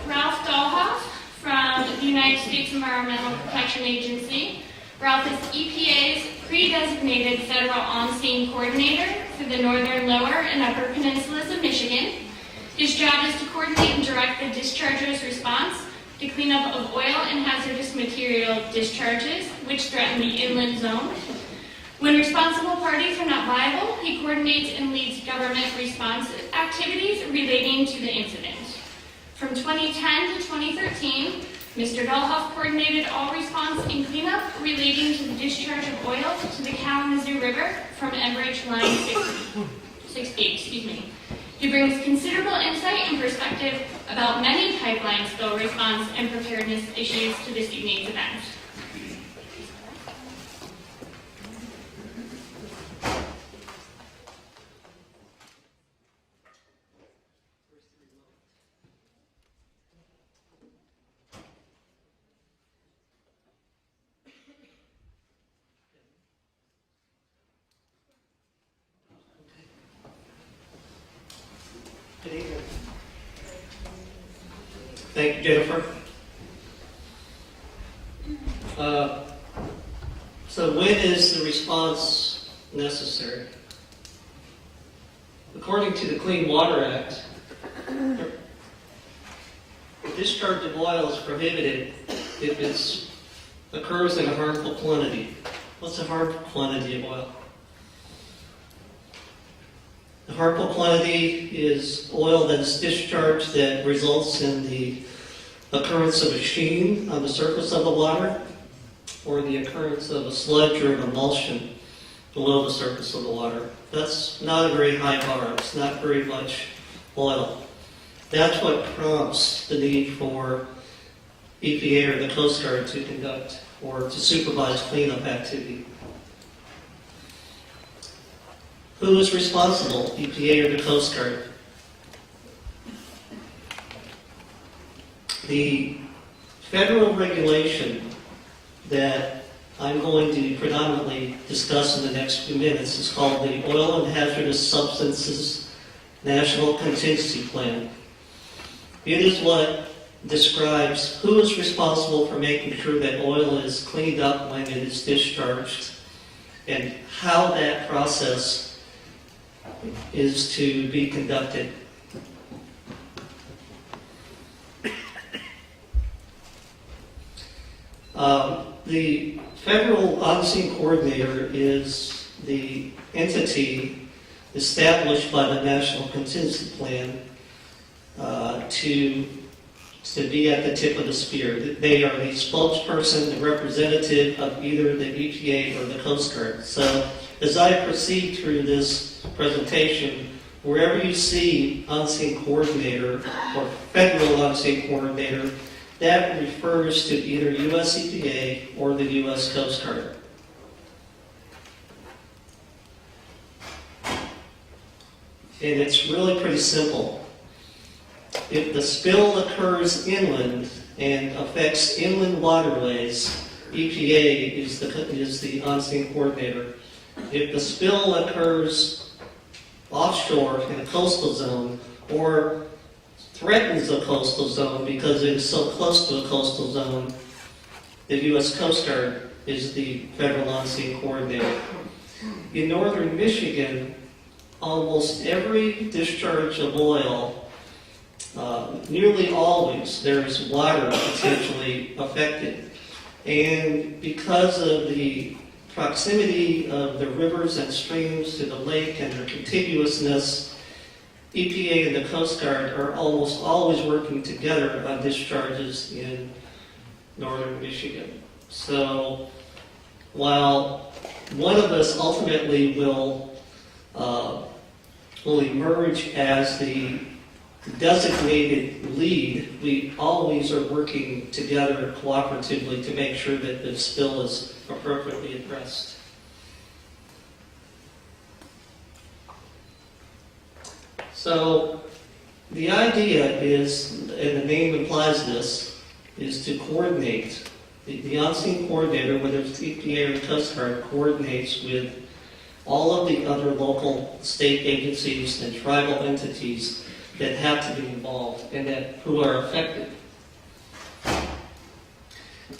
Ralph Dollhopf from the United States Environmental Protection Agency. Ralph is EPA's pre-designated federal on-scene coordinator for the northern, lower, and upper peninsulas of Michigan. His job is to coordinate and direct the dischargers' response to cleanup of oil and hazardous material discharges, which threaten the inland zone. When responsible parties are not viable, he coordinates and leads government response activities relating to the incident. From 2010 to 2013, Mr. Dollhopf coordinated all response and cleanup relating to the discharge of oil to the Kalamazoo River from Enbridge Line 60. He brings considerable insight and perspective about many pipeline spill response and preparedness issues to this evening's event. Good evening. Thank you, Jennifer. So when is the response necessary? According to the Clean Water Act, the discharge of oil is prohibited if it occurs in a harmful quantity. What's a harmful quantity of oil? The harmful quantity is oil that is discharged that results in the occurrence of a sheen on the surface of the water or the occurrence of a sludge or an emulsion below the surface of the water. That's not a very high bar. It's not very much oil. That's what prompts the need for EPA or the Coast Guard to conduct or to supervise cleanup activity. Who is responsible, EPA or the Coast Guard? The federal regulation that I'm going to predominantly discuss in the next few minutes is called the Oil and Hazardous Substances National Contingency Plan. It is what describes who is responsible for making sure that oil is cleaned up when it is discharged and how that process is to be conducted. The Federal On-Scene Coordinator is the entity established by the National Contingency Plan to be at the tip of the spear. They are the spokesperson, the representative of either the EPA or the Coast Guard. So as I proceed through this presentation, wherever you see on-scene coordinator or federal on-scene coordinator, that refers to either U.S. EPA or the U.S. Coast Guard. And it's really pretty simple. If the spill occurs inland and affects inland waterways, EPA is the on-scene coordinator. If the spill occurs offshore in a coastal zone or threatens a coastal zone because it is so close to a coastal zone, the U.S. Coast Guard is the federal on-scene coordinator. In northern Michigan, almost every discharge of oil, nearly always, there is water potentially affected. And because of the proximity of the rivers and streams to the lake and their contiguousness, EPA and the Coast Guard are almost always working together on discharges in northern Michigan. So while one of us ultimately will emerge as the designated lead, we always are working together cooperatively to make sure that the spill is appropriately addressed. So the idea is, and the name implies this, is to coordinate. The on-scene coordinator, whether it's EPA or the Coast Guard, coordinates with all of the other local state agencies and tribal entities that have to be involved and who are affected.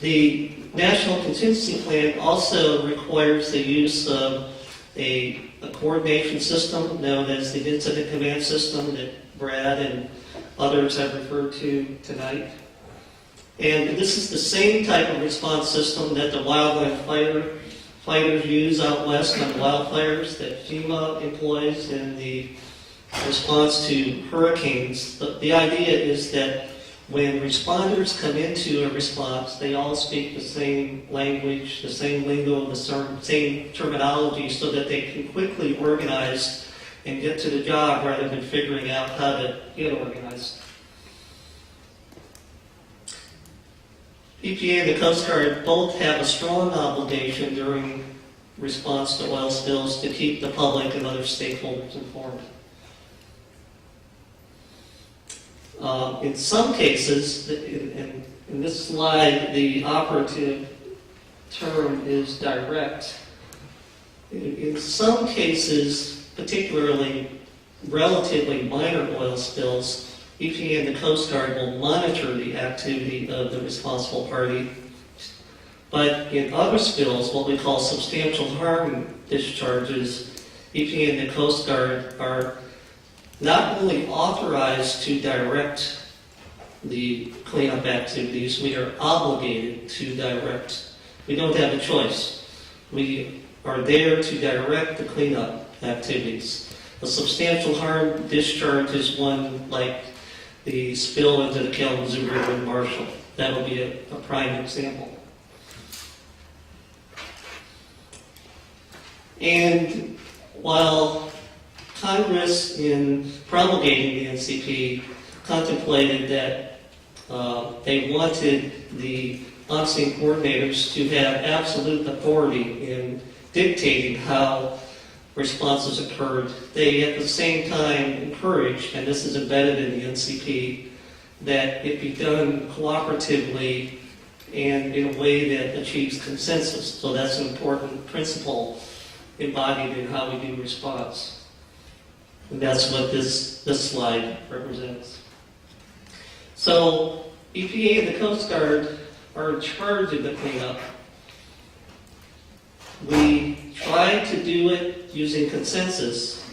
The National Contingency Plan also requires the use of a coordination system known as the Incident Command System that Brad and others have referred to tonight. And this is the same type of response system that the wildland fighters use out west on wildfires, that FEMA employs in the response to hurricanes. The idea is that when responders come into a response, they all speak the same language, the same lingo, the same terminology, so that they can quickly organize and get to the job rather than figuring out how to get organized. EPA and the Coast Guard both have a strong obligation during response to oil spills to keep the public and other stakeholders informed. In some cases, in this slide, the operative term is direct. In some cases, particularly relatively minor oil spills, EPA and the Coast Guard will monitor the activity of the responsible party. But in other spills, what we call substantial harm discharges, EPA and the Coast Guard are not only authorized to direct the cleanup activities, we are obligated to direct. We don't have a choice. We are there to direct the cleanup activities. A substantial harm discharge is one like the spill into the Kalamazoo River in Marshall. That would be a prime example. And while Congress, in promulgating the NCP, contemplated that they wanted the on-scene coordinators to have absolute authority in dictating how responses occurred, they at the same time encouraged, and this is embedded in the NCP, that it be done cooperatively and in a way that achieves consensus. So that's an important principle embodied in how we do response. And that's what this slide represents. So EPA and the Coast Guard are in charge of the cleanup. We try to do it using consensus,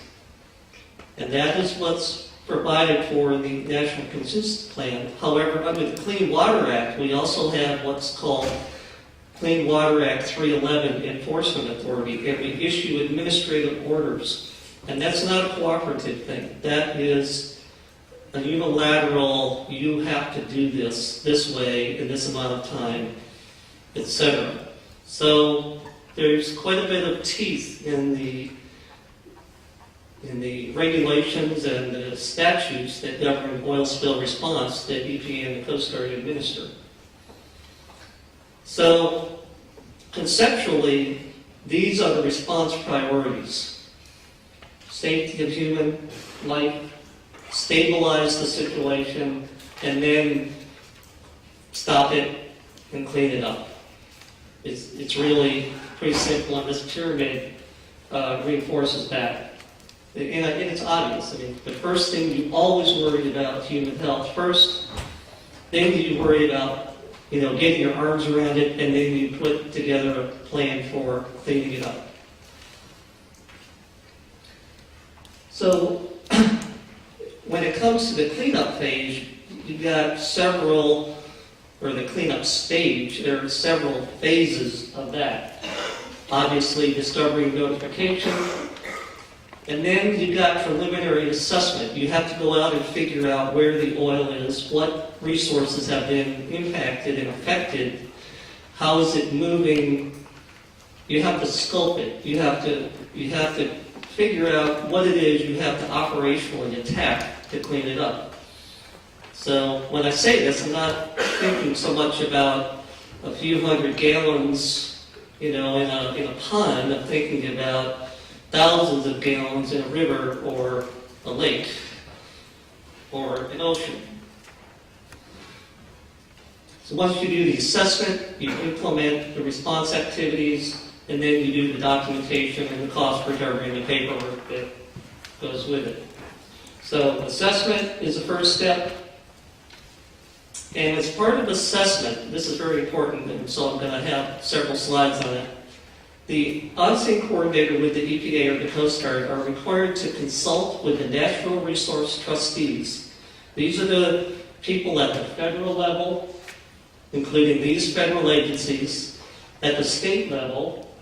and that is what's provided for in the National Contingency Plan. However, under the Clean Water Act, we also have what's called Clean Water Act 311 Enforcement Authority, and we issue administrative orders. And that's not a cooperative thing. That is a unilateral, you have to do this way in this amount of time, etc. So there's quite a bit of teeth in the regulations and the statutes that govern oil spill response that EPA and the Coast Guard administer. So conceptually, these are the response priorities. Safety of human life, stabilize the situation, and then stop it and clean it up. It's really pretty simple, and this pyramid reinforces that. And it's obvious. I mean, the first thing you always worry about human health first, then you worry about getting your arms around it, and then you put together a plan for cleaning it up. So when it comes to the cleanup phase, you've got the cleanup stage, there are several phases of that. Obviously, discovery and notification, and then you've got preliminary assessment. You have to go out and figure out where the oil is, what resources have been impacted and affected, how is it moving. You have to scope it. You have to figure out what it is you have to operationally attack to clean it up. So when I say this, I'm not thinking so much about a few hundred gallons, in a pond. I'm thinking about thousands of gallons in a river or a lake or an ocean. So once you do the assessment, you implement the response activities, and then you do the documentation and the cost recovery and the paperwork that goes with it. So assessment is the first step. And as part of assessment, this is very important, and so I'm going to have several slides on it. The on-scene coordinator with the EPA or the Coast Guard are required to consult with the natural resource trustees. These are the people at the federal level, including these federal agencies, at the state level,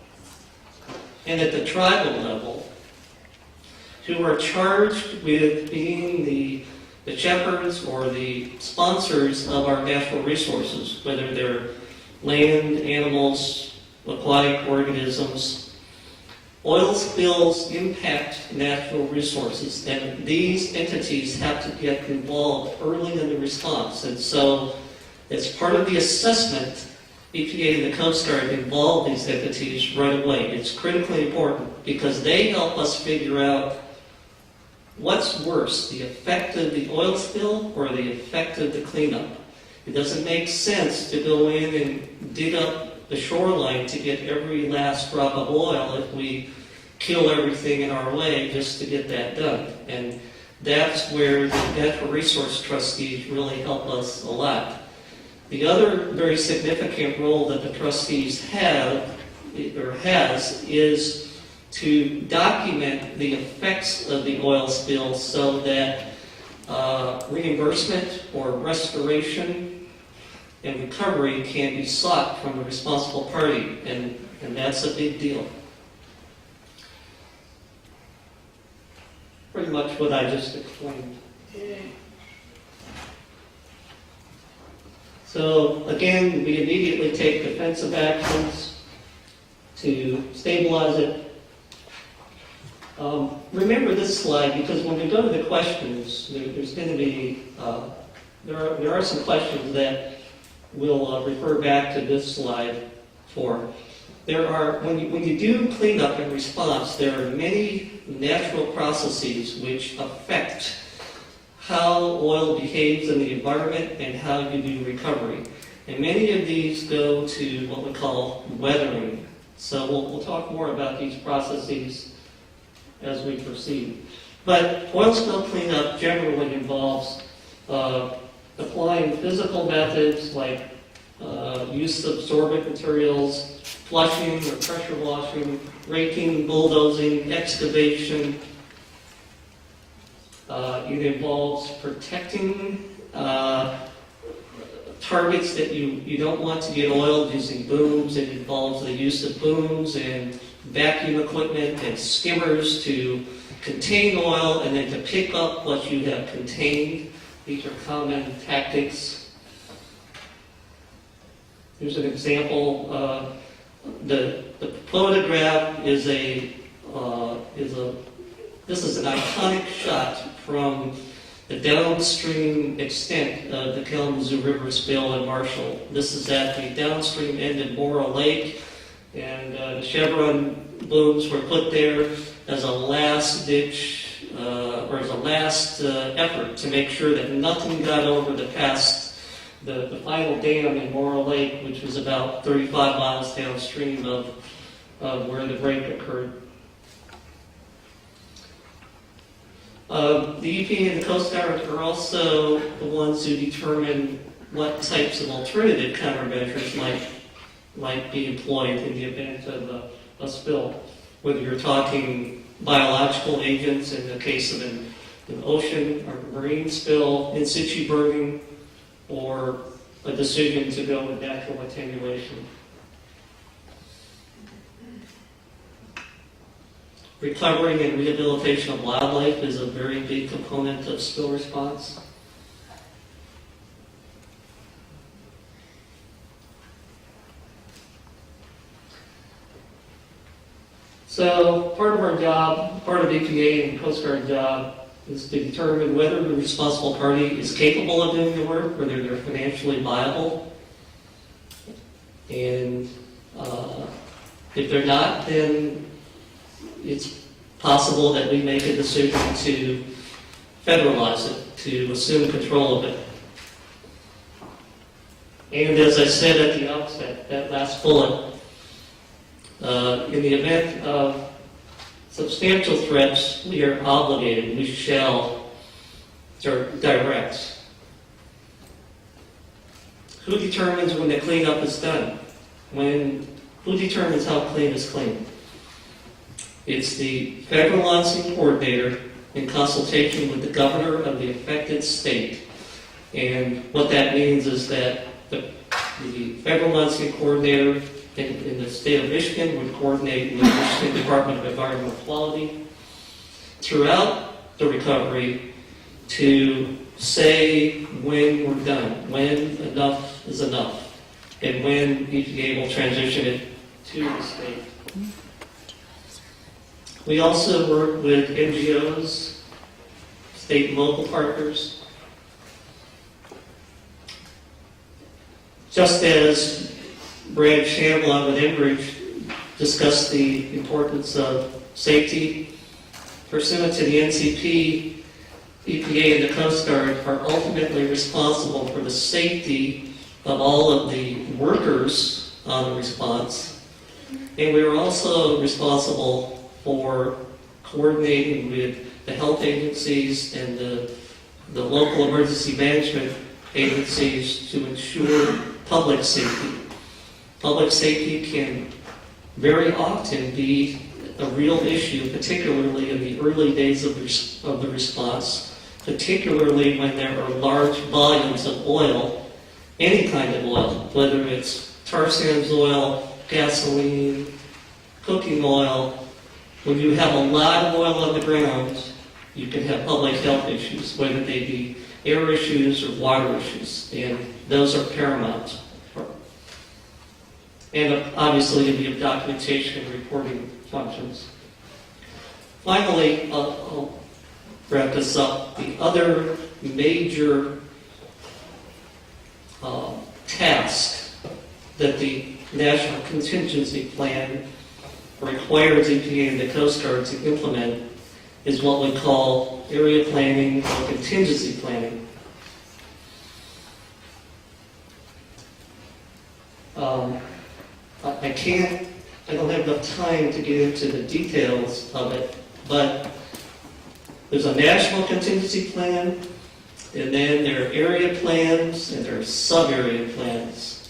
and at the tribal level, who are charged with being the shepherds or the sponsors of our natural resources, whether they're land, animals, aquatic organisms. Oil spills impact natural resources, and these entities have to get involved early in the response. And so, as part of the assessment, EPA and the Coast Guard involve these entities right away. It's critically important because they help us figure out what's worse, the effect of the oil spill or the effect of the cleanup. It doesn't make sense to go in and dig up the shoreline to get every last drop of oil if we kill everything in our way just to get that done. And that's where the natural resource trustees really help us a lot. The other very significant role that the trustees have, or has, is to document the effects of the oil spill so that reimbursement or restoration and recovery can be sought from the responsible party, and that's a big deal. Pretty much what I just explained. So again, we immediately take defensive actions to stabilize it. Remember this slide because when we go to the questions, there's going to be, there are some questions that we'll refer back to this slide for. There are, when you do cleanup and response, there are many natural processes which affect how oil behaves in the environment and how you do recovery. And many of these go to what we call weathering. So we'll talk more about these processes as we proceed. But oil spill cleanup generally involves applying physical methods like use of absorbent materials, flushing or pressure washing, raking, bulldozing, excavation. It involves protecting targets that you don't want to get oiled using booms. It involves the use of booms and vacuum equipment and skimmers to contain oil and then to pick up what you have contained. These are common tactics. Here's an example. The photograph is this is an iconic shot from the downstream extent of the Kalamazoo River spill in Marshall. This is at the downstream end of Morrow Lake, and the Chevron booms were put there as a last ditch or as a last effort to make sure that nothing got over past the final dam in Morrow Lake, which was about 35 miles downstream of where the break occurred. The EPA and the Coast Guard are also the ones who determine what types of alternative countermeasures might be employed in the event of a spill. Whether you're talking biological agents in the case of an ocean or marine spill, in situ burning, or a decision to go with natural attenuation. Recovering and rehabilitation of wildlife is a very big component of spill response. So part of our job, part of EPA and Coast Guard job, is to determine whether the responsible party is capable of doing the work, whether they're financially viable. And if they're not, then it's possible that we make a decision to federalize it, to assume control of it. And as I said at the outset, that last bullet, in the event of substantial threats, we are obligated, we shall direct. Who determines when the cleanup is done? Who determines how clean is clean? It's the federal on-scene coordinator in consultation with the governor of the affected state. And what that means is that the federal on-scene coordinator in the state of Michigan would coordinate with the Michigan Department of Environmental Quality throughout the recovery to say when we're done, when enough is enough, and when EPA will transition it to the state. We also work with NGOs, state and local partners. Just as Brad Shamblon with Enbridge discussed the importance of safety, pursuant to the NCP, EPA and the Coast Guard are ultimately responsible for the safety of all of the workers on the response. And we are also responsible for coordinating with the health agencies and the local emergency management agencies to ensure public safety. Public safety can very often be a real issue, particularly in the early days of the response, particularly when there are large volumes of oil, any kind of oil, whether it's tar sands oil, gasoline, cooking oil. When you have a lot of oil on the ground, you can have public health issues, whether they be air issues or water issues, and those are paramount. And obviously, we have documentation and reporting functions. Finally, I'll wrap this up. The other major task that the National Contingency Plan requires EPA and the Coast Guard to implement is what we call area planning or contingency planning. I don't have enough time to get into the details of it, but there's a national contingency plan, and then there are area plans, and there are sub-area plans.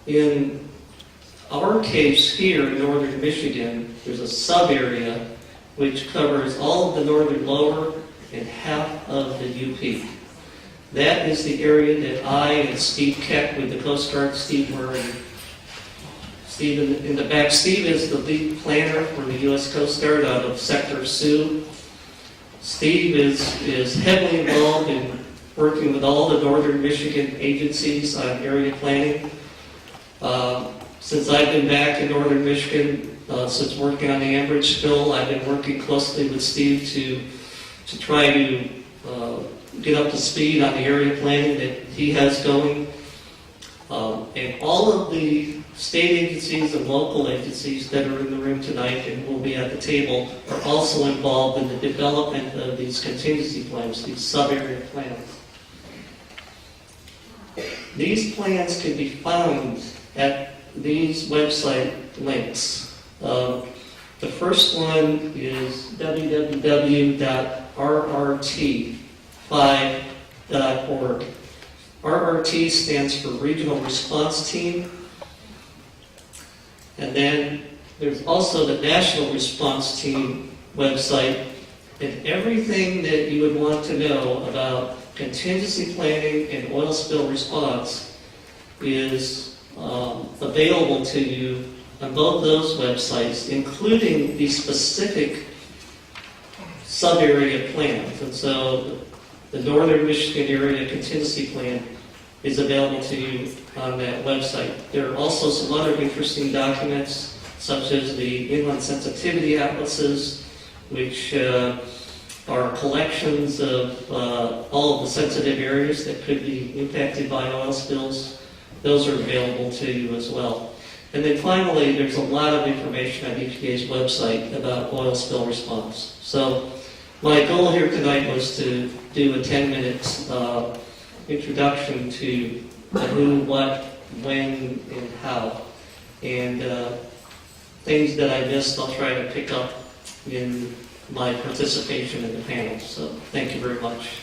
In our case here in Northern Michigan, there's a sub-area which covers all of the northern lower and half of the UP. That is the area that I and Steve Keck with the Coast Guard, Steve were in. Steve in the back. Steve is the lead planner for the U.S. Coast Guard out of Sector Sioux. Steve is heavily involved in working with all the Northern Michigan agencies on area planning. Since I've been back in Northern Michigan, since working on the Enbridge spill, I've been working closely with Steve to try to get up to speed on the area planning that he has going. And all of the state agencies and local agencies that are in the room tonight and will be at the table are also involved in the development of these contingency plans, these sub-area plans. These plans can be found at these website links. The first one is www.rrt5.org. RRT stands for Regional Response Team. And then there's also the National Response Team website, and everything that you would want to know about contingency planning and oil spill response is available to you on both those websites, including the specific sub-area plans. And so the Northern Michigan Area Contingency Plan is available to you on that website. There are also some other interesting documents, such as the inland sensitivity atlases, which are collections of all of the sensitive areas that could be impacted by oil spills. Those are available to you as well. And then finally, there's a lot of information on EPA's website about oil spill response. So my goal here tonight was to do a 10-minute introduction to the who, what, when, and how. And things that I missed, I'll try to pick up in my participation in the panel. So Thank you very much.